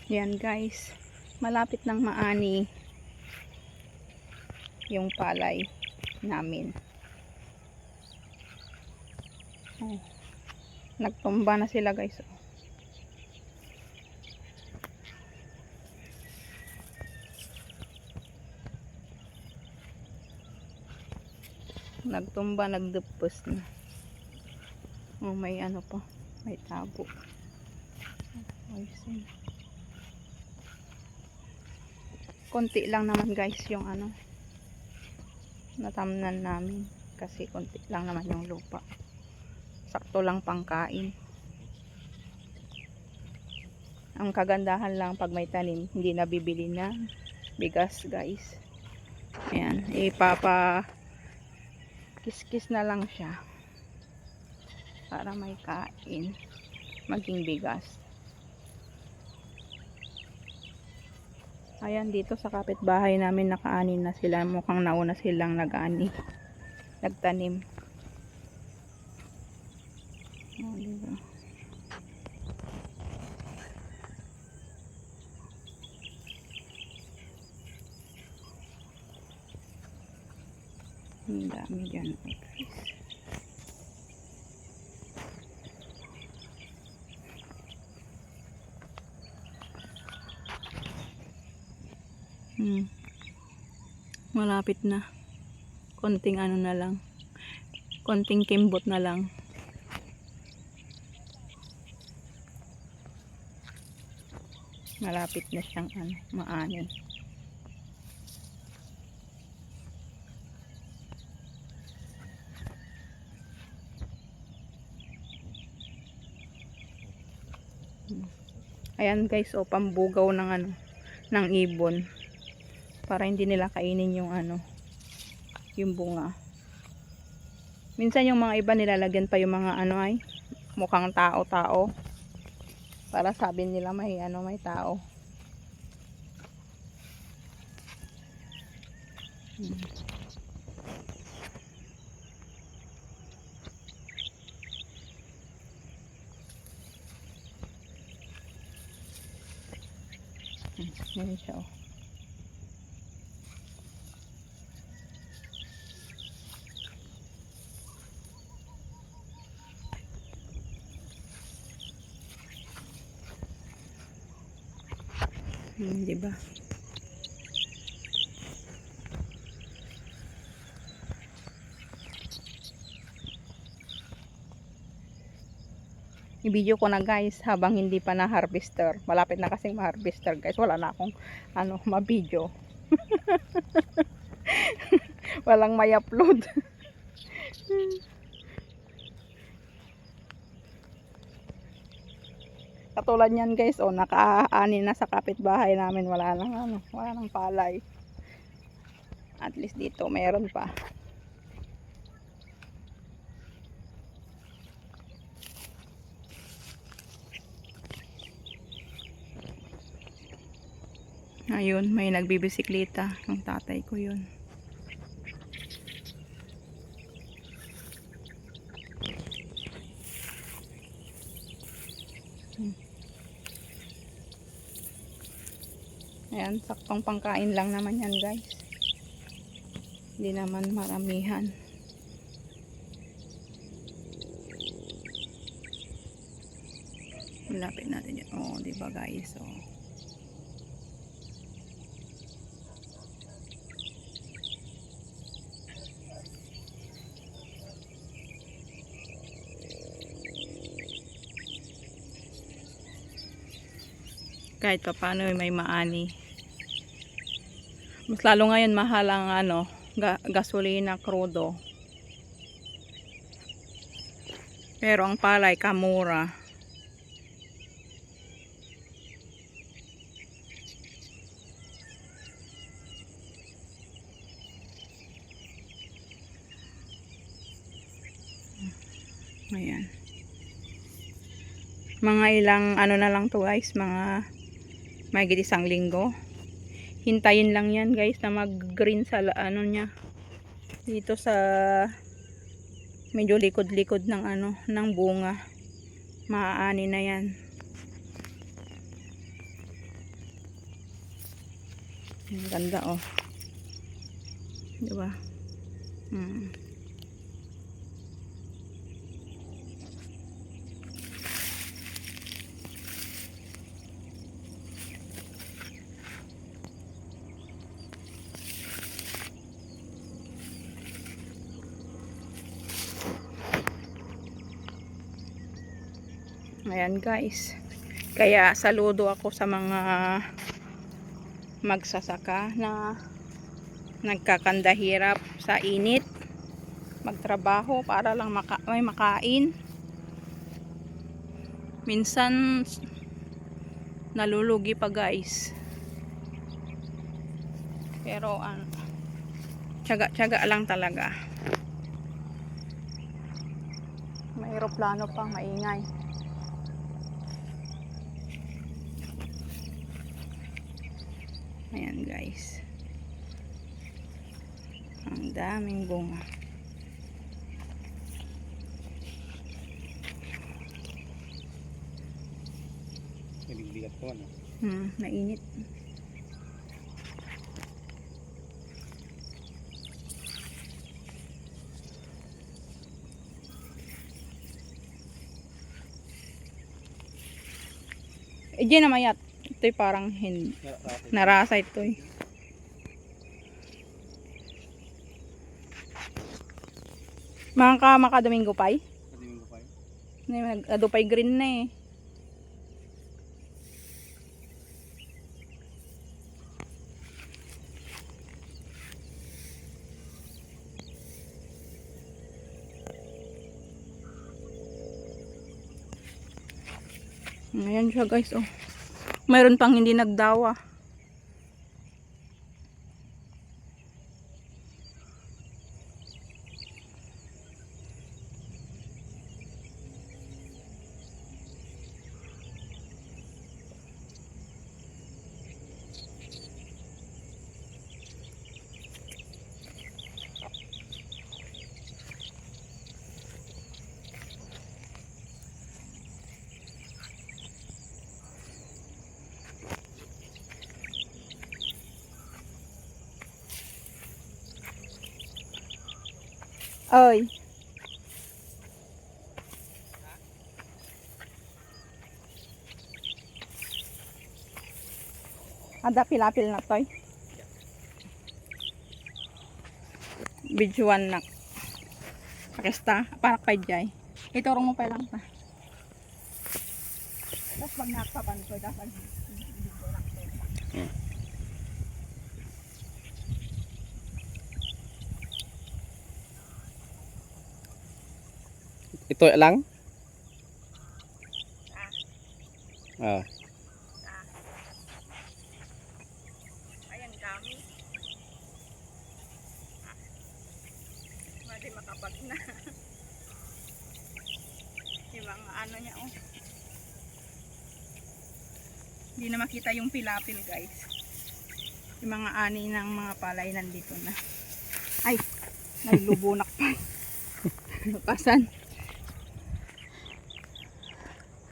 Yan guys, malapit ng maani yung palay namin. Oh, nagtumba na sila guys. Nagtumba, nagdupos na. Oh, may ano pa, may tabo. Konti lang naman guys yung ano natamnan namin kasi konti lang naman yung lupa, sakto lang pangkain. Ang kagandahan lang pag may tanim, hindi nabibili na bigas guys. Ayan, ipapa kiskis na lang siya para may kain, maging bigas. Ayan, dito sa kapitbahay namin nakaani na sila. Mukhang nauna silang nag-ani, nagtanim. Oh, diba? Ang dami dyan guys. Malapit na. Konting ano na lang. Konting kimbot na lang. Malapit na siyang ano, maani. Ayan guys, o pambugaw ng ano, ng ibon. Para hindi nila kainin yung ano, yung bunga. Minsan yung mga iba nilalagyan pa yung mga ano ay mukhang tao-tao. Para sabi nila may ano, may tao. Yan siya. Diba? I-video ko na guys habang hindi pa na harvester. Malapit na kasing ma-harvester guys. Wala na akong ano, ma-video. Walang may upload. Katulad niyan guys, oh, naka-ani na sa kapitbahay namin. Wala nang ano, wala nang palay. At least dito mayroon pa. Ayun, may nagbibisikleta. Yung tatay ko yun. Ayan, saktong pangkain lang naman yan guys. Hindi naman maramihan. Malapit natin yan. Oh, diba guys? Oh. Kahit pa paano may maani. Mas lalo ngayon mahal ang ano, gasolina, krudo. Pero ang palay kamura. Ayan. Mga ilang ano na lang to guys, mga mahigit isang linggo. Hintayin lang yan guys na mag green sa ano niya. Dito sa medyo likod-likod ng ano, ng bunga. Maaani na yan. Ang ganda oh. Diba? Ayan guys. Kaya saludo ako sa mga magsasaka na nagkakandahirap sa init. Magtrabaho para lang may makain. Minsan nalulugi pa guys. Pero tiyaga-tiyaga lang talaga. May eroplano pa, maingay. Ayan guys. Ang daming bunga. Bigat po ano? Mainit. Diyan na mayat. Ito'y parang narasa ito eh. Makadaming gupay? Kadaming gupay? Adupay green na eh. Ayan siya guys oh. Mayroon pang hindi nagdawa. Oy. Ada pilapil na toy. Bijuan nak. Pakista, para kay Jay. Iturong mo pa lang ta. Tapos pag nakapantoy, dapat Ito lang? Ah. ayan dami. Madi makapag na. Yung mga ano niya oh. Hindi na makita yung pilapil guys. Yung mga ani ng mga palay nandito na. Ay, naglubunak pa. Pasan.